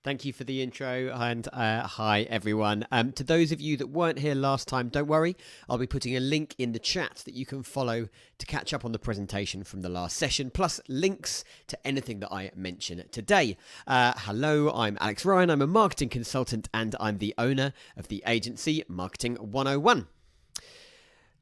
Thank you for the intro, and hi everyone. To those of you that weren't here last time, don't worry. I'll be putting a link in the chat that you can follow to catch up on the presentation from the last session, plus links to anything that I mention today. Hello, I'm Alex Ryan. I'm a marketing consultant, and I'm the owner of the agency Marketing 101.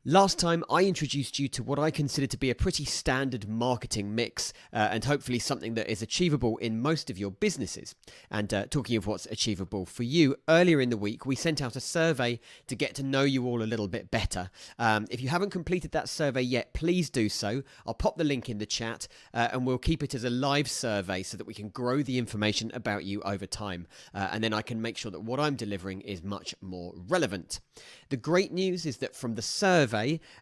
Last time, I introduced you to what I consider to be a pretty standard marketing mix and hopefully something that is achievable in most of your businesses. And talking of what's achievable for you, earlier in the week, we sent out a survey to get to know you all a little bit better. If you haven't completed that survey yet, please do so. I'll pop the link in the chat and we'll keep it as a live survey so that we can grow the information about you over time. And then I can make sure that what I'm delivering is much more relevant. The great news is that from the survey,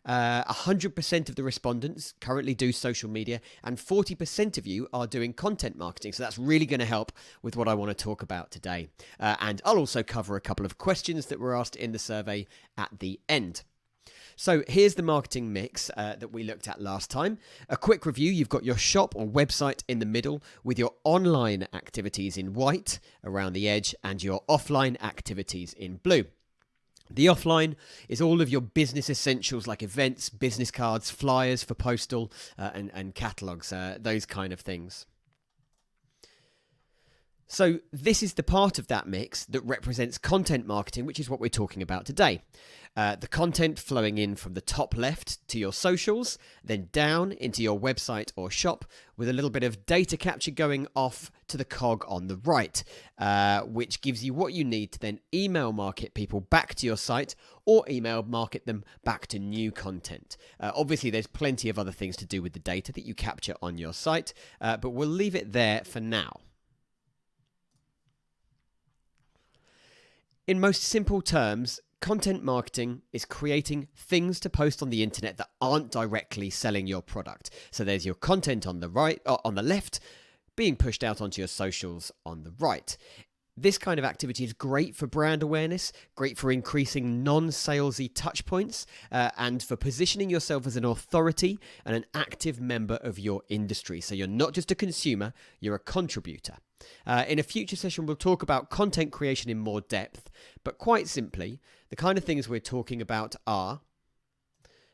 100% of the respondents currently do social media and 40% of you are doing content marketing. So that's really going to help with what I want to talk about today. And I'll also cover a couple of questions that were asked in the survey at the end. So here's the marketing mix that we looked at last time. A quick review: you've got your shop or website in the middle with your online activities in white around the edge and your offline activities in blue. The offline is all of your business essentials like events, business cards, flyers for postal and catalogs, those kind of things. So this is the part of that mix that represents content marketing, which is what we're talking about today. The content flowing in from the top left to your socials, then down into your website or shop, with a little bit of data capture going off to the cog on the right, which gives you what you need to then email market people back to your site or email market them back to new content. Obviously, there's plenty of other things to do with the data that you capture on your site, but we'll leave it there for now. In most simple terms, content marketing is creating things to post on the internet that aren't directly selling your product. So there's your content on the right, or on the left, being pushed out onto your socials on the right. This kind of activity is great for brand awareness, great for increasing non-salesy touch points, and for positioning yourself as an authority and an active member of your industry. So you're not just a consumer, you're a contributor. In a future session, we'll talk about content creation in more depth, but quite simply, the kind of things we're talking about are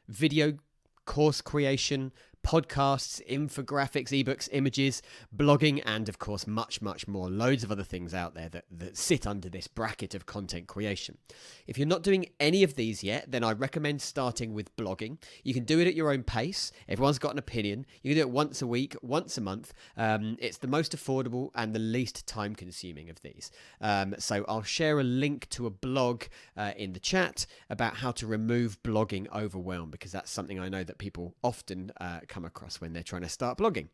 video course creation, podcasts, infographics, ebooks, images, blogging, and of course much more. Loads of other things out there that sit under this bracket of content creation. If you're not doing any of these yet, then I recommend starting with blogging. You can do it at your own pace. Everyone's got an opinion. You can do it once a week, once a month. It's the most affordable and the least time consuming of these. So I'll share a link to a blog in the chat about how to remove blogging overwhelm, because that's something I know that people often come across when they're trying to start blogging.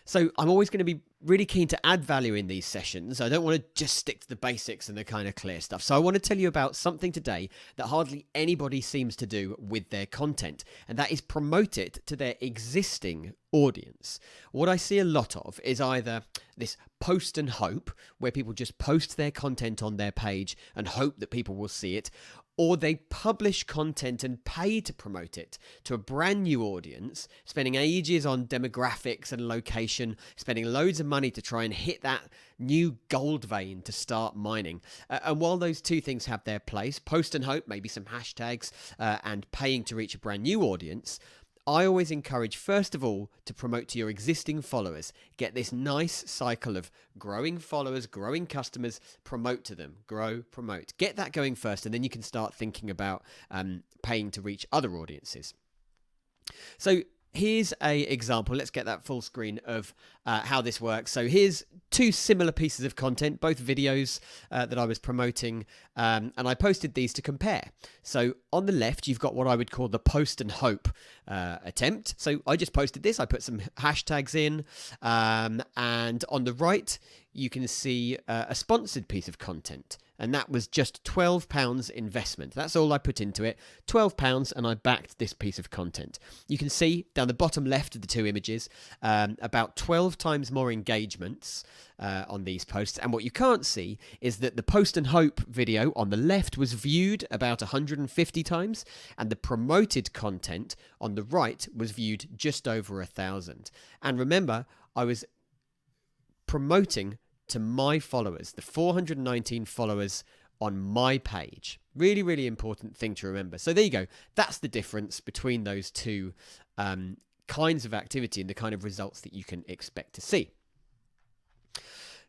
So I'm always going to be really keen to add value in these sessions. I don't want to just stick to the basics and the kind of clear stuff. So I want to tell you about something today that hardly anybody seems to do with their content, and that is promote it to their existing audience. What I see a lot of is either this post and hope, where people just post their content on their page and hope that people will see it, or they publish content and pay to promote it to a brand new audience, spending ages on demographics and location, spending loads of money to try and hit that new gold vein to start mining. And while those two things have their place, post and hope, maybe some hashtags, and paying to reach a brand new audience, I always encourage, first of all, to promote to your existing followers. Get this nice cycle of growing followers, growing customers, promote to them, grow, promote. Get that going first, and then you can start thinking about paying to reach other audiences. So here's an example. Let's get that full screen of how this works. So here's two similar pieces of content, both videos that I was promoting, and I posted these to compare. So on the left, you've got what I would call the post and hope attempt. So I just posted this. I put some hashtags in, and on the right, you can see a sponsored piece of content. And that was just £12 investment. That's all I put into it, £12, and I backed this piece of content. You can see down the bottom left of the two images, about 12 times more engagements on these posts. And what you can't see is that the Post and Hope video on the left was viewed about 150 times, and the promoted content on the right was viewed just over 1,000. And remember, I was promoting to my followers, the 419 followers on my page. Really, really important thing to remember. So there you go. That's the difference between those two kinds of activity and the kind of results that you can expect to see.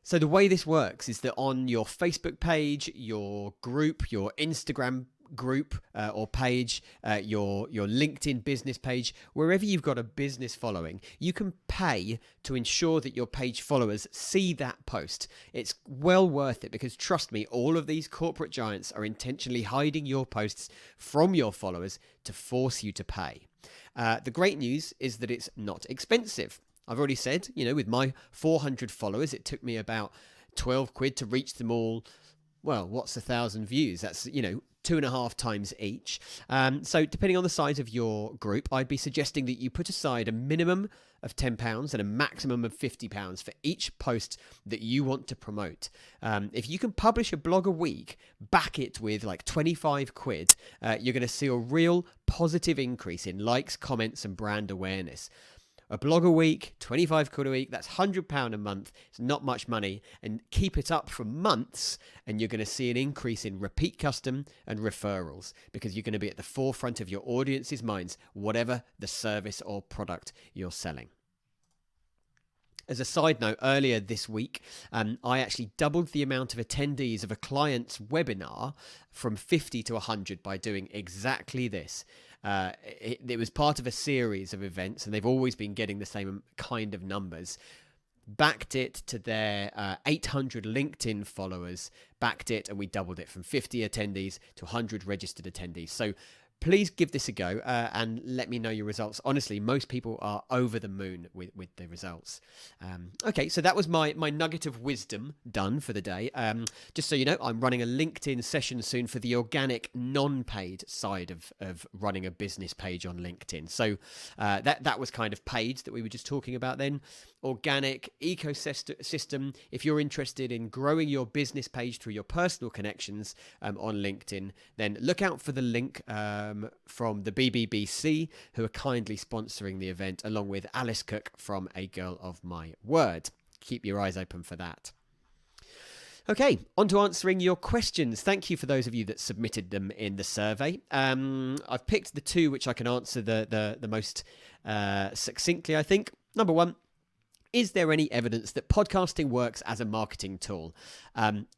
So the way this works is that on your Facebook page, your group, your Instagram group or page, your LinkedIn business page, wherever you've got a business following, you can pay to ensure that your page followers see that post. It's well worth it because trust me, all of these corporate giants are intentionally hiding your posts from your followers to force you to pay. The great news is that it's not expensive. I've already said, with my 400 followers, it took me about 12 quid to reach them all. Well, what's 1,000 views? That's, 2.5 times each. So depending on the size of your group, I'd be suggesting that you put aside a minimum of £10 and a maximum of £50 for each post that you want to promote. If you can publish a blog a week, back it with like 25 quid, you're going to see a real positive increase in likes, comments, and brand awareness. A blog a week, 25 quid a week, that's £100 a month. It's not much money. And keep it up for months and you're going to see an increase in repeat custom and referrals because you're going to be at the forefront of your audience's minds, whatever the service or product you're selling. As a side note, earlier this week, I actually doubled the amount of attendees of a client's webinar from 50 to 100 by doing exactly this. It was part of a series of events, and they've always been getting the same kind of numbers. Backed it to their 800 LinkedIn followers, backed it, and we doubled it from 50 attendees to 100 registered attendees. So please give this a go and let me know your results. Honestly, most people are over the moon with the results. Okay, so that was my nugget of wisdom done for the day. Just so you know, I'm running a LinkedIn session soon for the organic, non-paid side of running a business page on LinkedIn. So that was kind of paid that we were just talking about then. Organic ecosystem. If you're interested in growing your business page through your personal connections on LinkedIn, then look out for the link from the BBBC, who are kindly sponsoring the event, along with Alice Cook from A Girl of My Word. Keep your eyes open for that. Okay, on to answering your questions. Thank you for those of you that submitted them in the survey. I've picked the two which I can answer the most succinctly, I think. Number one, is there any evidence that podcasting works as a marketing tool?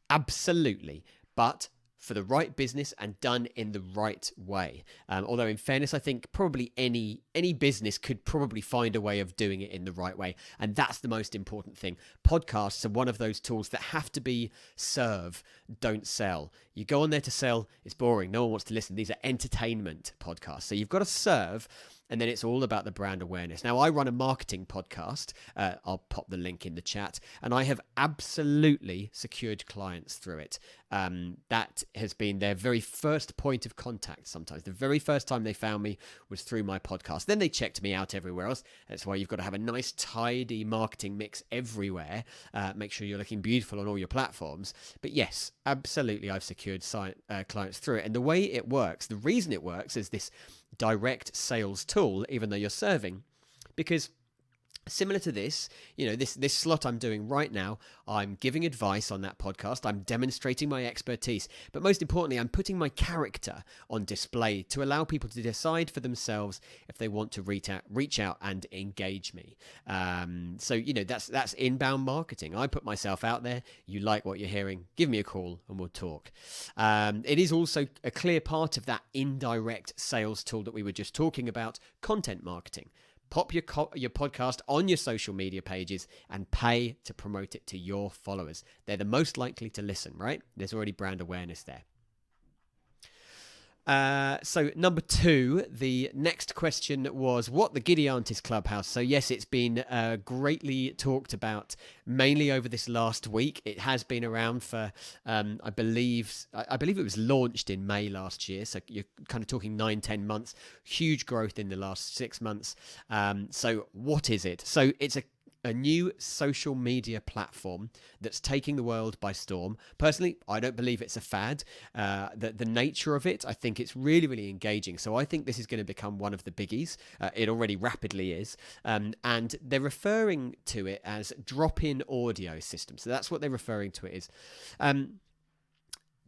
Absolutely, but for the right business and done in the right way. Although in fairness, I think probably any business could probably find a way of doing it in the right way. And that's the most important thing. Podcasts are one of those tools that have to be serve, don't sell. You go on there to sell, it's boring. No one wants to listen. These are entertainment podcasts. So you've got to serve, and then it's all about the brand awareness. Now, I run a marketing podcast. I'll pop the link in the chat. And I have absolutely secured clients through it. That has been their very first point of contact sometimes. The very first time they found me was through my podcast. Then they checked me out everywhere else. That's why you've got to have a nice, tidy marketing mix everywhere. Make sure you're looking beautiful on all your platforms. But yes, absolutely, I've secured clients through it. And the way it works, the reason it works is this direct sales tool, even though you're serving, because similar to this, this slot I'm doing right now, I'm giving advice on that podcast. I'm demonstrating my expertise. But most importantly, I'm putting my character on display to allow people to decide for themselves if they want to reach out and engage me. So, that's inbound marketing. I put myself out there. You like what you're hearing, give me a call and we'll talk. It is also a clear part of that indirect sales tool that we were just talking about, content marketing. Pop your podcast on your social media pages and pay to promote it to your followers. They're the most likely to listen, right? There's already brand awareness there. So number two, the next question was what the Gideons Clubhouse. So yes, it's been greatly talked about mainly over this last week. It has been around for, I believe it was launched in May last year. So you're kind of talking 9-10 months, huge growth in the last 6 months. So what is it? So it's a new social media platform that's taking the world by storm. Personally, I don't believe it's a fad. The nature of it, I think it's really, really engaging. So I think this is going to become one of the biggies. It already rapidly is. And they're referring to it as drop-in audio system. So that's what they're referring to it as.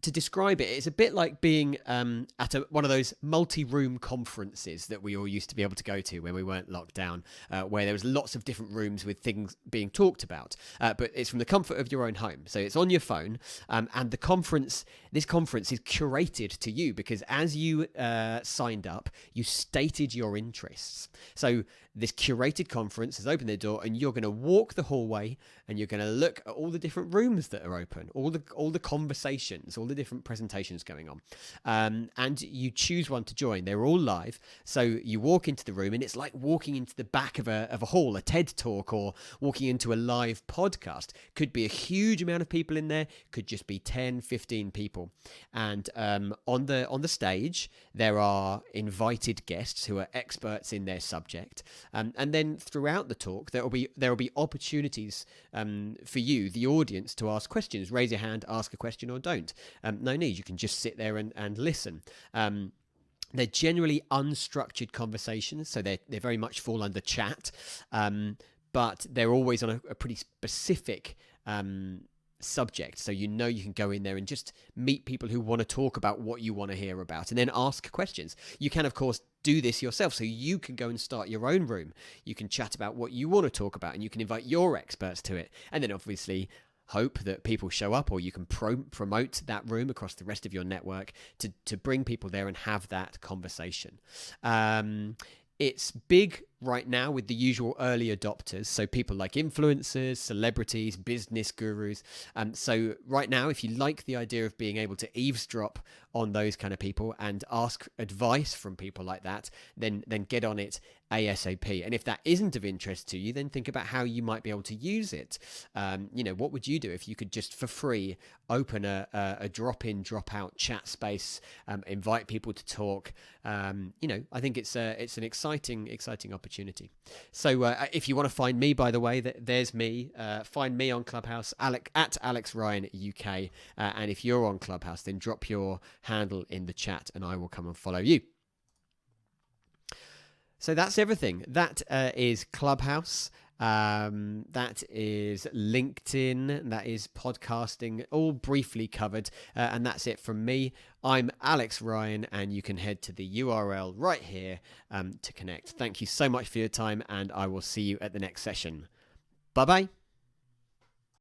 To describe it, it's a bit like being at one of those multi-room conferences that we all used to be able to go to when we weren't locked down, where there was lots of different rooms with things being talked about. But it's from the comfort of your own home. So it's on your phone, and this conference is curated to you because as you signed up, you stated your interests. So this curated conference has opened their door, and you're going to walk the hallway, and you're going to look at all the different rooms that are open, all the conversations, all the different presentations going on, and you choose one to join. They're all live, so you walk into the room, and it's like walking into the back of a hall, a TED talk, or walking into a live podcast. Could be a huge amount of people in there, could just be 10, 15 people, and on the stage there are invited guests who are experts in their subject. And then throughout the talk, there will be opportunities for you, the audience, to ask questions. Raise your hand, ask a question, or don't. No need. You can just sit there and listen. They're generally unstructured conversations, so they very much fall under chat, but they're always on a pretty specific subject, so you can go in there and just meet people who want to talk about what you want to hear about, and then ask questions. You can, of course, do this yourself, so you can go and start your own room. You can chat about what you want to talk about, and you can invite your experts to it, and then obviously hope that people show up, or you can promote that room across the rest of your network to bring people there and have that conversation. It's big right now with the usual early adopters, so people like influencers, celebrities, business gurus. So right now, if you like the idea of being able to eavesdrop on those kind of people and ask advice from people like that, then get on it ASAP. And if that isn't of interest to you, then think about how you might be able to use it. What would you do if you could just for free open a drop-in, drop-out chat space, invite people to talk? I think it's an exciting opportunity. So if you want to find me, by the way, there's me. Find me on Clubhouse, at Alex Ryan UK. And if you're on Clubhouse, then drop your handle in the chat and I will come and follow you. So that's everything. That is Clubhouse. That is LinkedIn. That is podcasting, all briefly covered. And that's it from me. I'm Alex Ryan, and you can head to the URL right here to connect. Thank you so much for your time, and I will see you at the next session. Bye-bye.